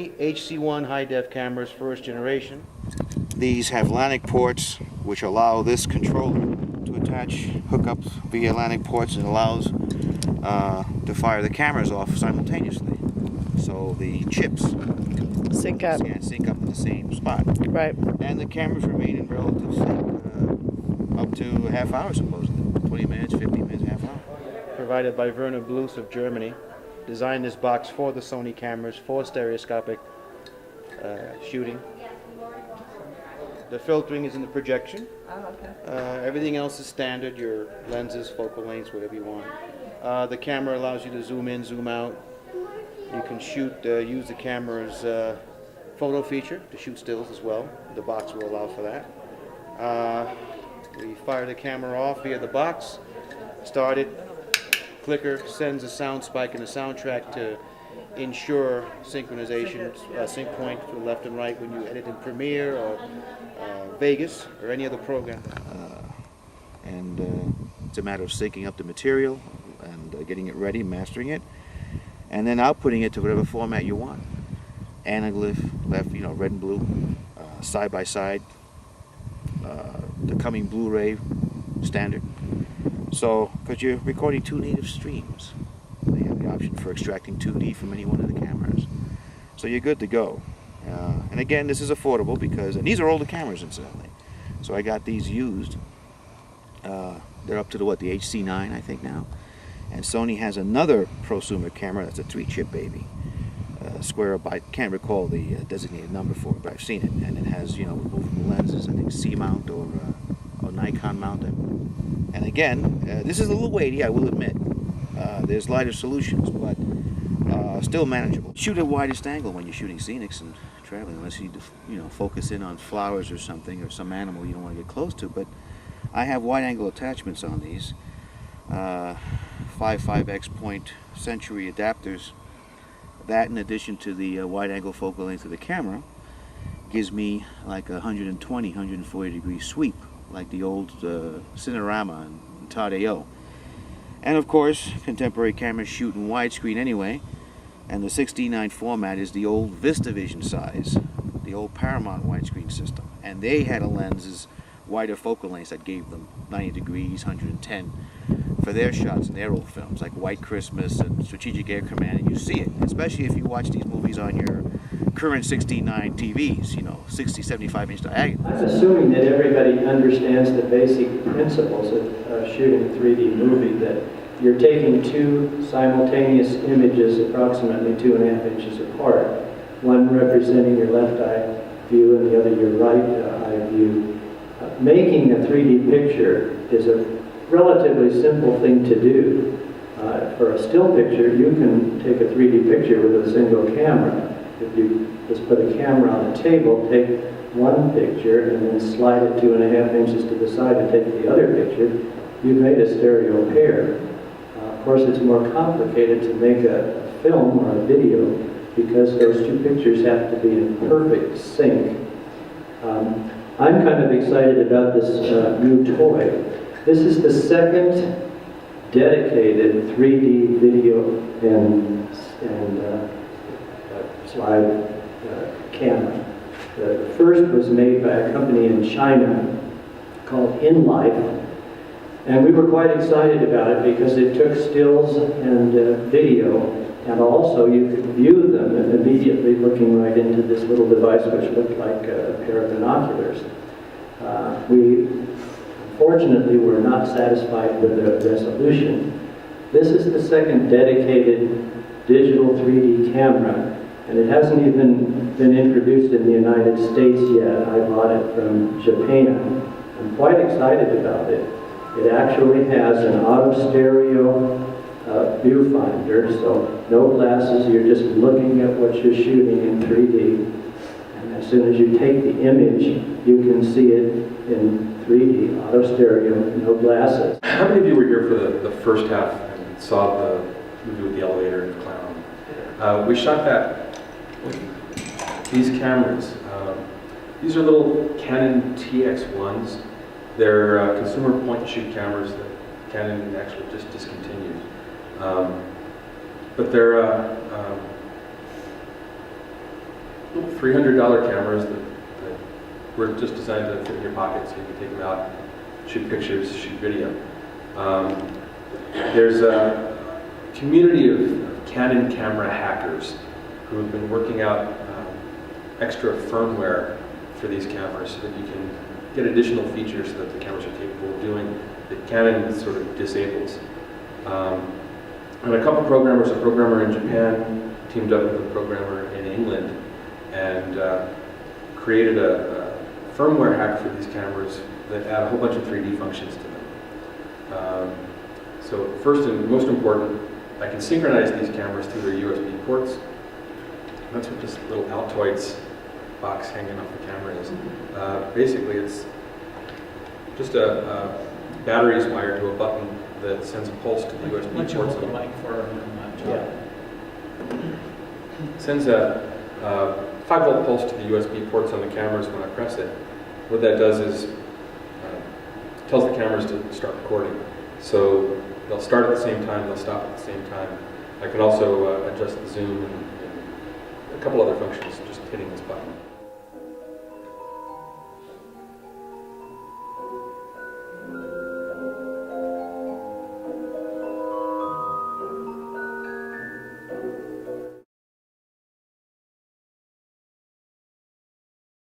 Sony HC1 high-def cameras, first generation. These have LANIC ports, which allow this controller to attach, hook up via LANIC ports, and allows to fire the cameras off simultaneously. So the chips sync up in the same spot. Right. And the cameras remain in relative sync up to a half hour, supposedly. 20 minutes, 50 minutes, half hour. Provided by Werner Blues of Germany. Designed this box for the Sony cameras for stereoscopic shooting. The filtering is in the projection. Oh, okay. Everything else is standard, your lenses, focal lengths, whatever you want. The camera allows you to zoom in, zoom out. You can shoot, use the camera's photo feature to shoot stills as well. The box will allow for that. We fire the camera off via the box, start it, clicker sends a sound spike and a soundtrack to ensure synchronization, sync point to the left and right when you edit in Premiere or Vegas or any other program. It's a matter of syncing up the material and getting it ready, mastering it, and then outputting it to whatever format you want. Anaglyph, left, red and blue, side by side, the coming Blu-ray standard. So, because you're recording two native streams, they have the option for extracting 2D from any one of the cameras. So you're good to go. And again, this is affordable because, and these are older cameras incidentally. So I got these used. They're up to the HC9 I think now. And Sony has another prosumer camera that's a 3-chip baby. Square up, I can't recall the designated number for it, but I've seen it. And it has, removable lenses, I think C-mount or Nikon mount. And again, this is a little weighty, I will admit. There's lighter solutions, but still manageable. Shoot at widest angle when you're shooting scenics and traveling, unless you focus in on flowers or something, or some animal you don't want to get close to. But I have wide angle attachments on these. 5x point Century adapters. That, in addition to the wide angle focal length of the camera, gives me like a 120, 140 degree sweep, like the old Cinerama and Todd AO. And of course, contemporary cameras shoot in widescreen anyway, and the 16:9 format is the old VistaVision size, the old Paramount widescreen system. And they had a lenses, wider focal lengths that gave them 90 degrees, 110 for their shots in their old films, like White Christmas and Strategic Air Command, and you see it, especially if you watch these movies on your current 16:9 TVs, 60, 75-inch diagonals. I'm assuming that everybody understands the basic principles of shooting a 3D movie, that you're taking two simultaneous images approximately 2.5 inches apart, one representing your left eye view and the other your right eye view. Making a 3D picture is a relatively simple thing to do. For a still picture, you can take a 3D picture with a single camera. If you just put a camera on a table, take one picture and then slide it 2.5 inches to the side and take the other picture, you've made a stereo pair. Of course, it's more complicated to make a film or a video because those two pictures have to be in perfect sync. I'm kind of excited about this new toy. This is the second dedicated 3D video and slide camera. The first was made by a company in China called InLife, and we were quite excited about it because it took stills and video, and also you could view them immediately looking right into this little device which looked like a pair of binoculars. We unfortunately were not satisfied with the resolution. This is the second dedicated digital 3D camera, and it hasn't even been introduced in the United States yet. I bought it from Japan. I'm quite excited about it. It actually has an auto stereo viewfinder, so no glasses, you're just looking at what you're shooting in 3D. And as soon as you take the image, you can see it in 3D, auto stereo, no glasses. How many of you were here for the first half and saw the movie with the elevator and the clown? We shot that with these cameras. These are little Canon TX1s. They're consumer point-and-shoot cameras that Canon actually just discontinued. But they're little $300 cameras that were just designed to fit in your pocket so you can take them out, shoot pictures, shoot video. There's a community of Canon camera hackers who have been working out extra firmware for these cameras so that you can get additional features that the cameras are capable of doing that Canon sort of disables. And a couple programmers, a programmer in Japan teamed up with a programmer in England and created a firmware hack for these cameras that add a whole bunch of 3D functions to them. So first and most important, I can synchronize these cameras through their USB ports. That's what this little Altoids box hanging off the camera is. Basically, it's just a batteries wired to a button that sends a pulse to the USB Why don't you ports. hold the mic for John? Sends a 5-volt pulse to the USB ports on the cameras when I press it. What that does is tells the cameras to start recording. So they'll start at the same time, they'll stop at the same time. I can also adjust the zoom and a couple other functions just hitting this button.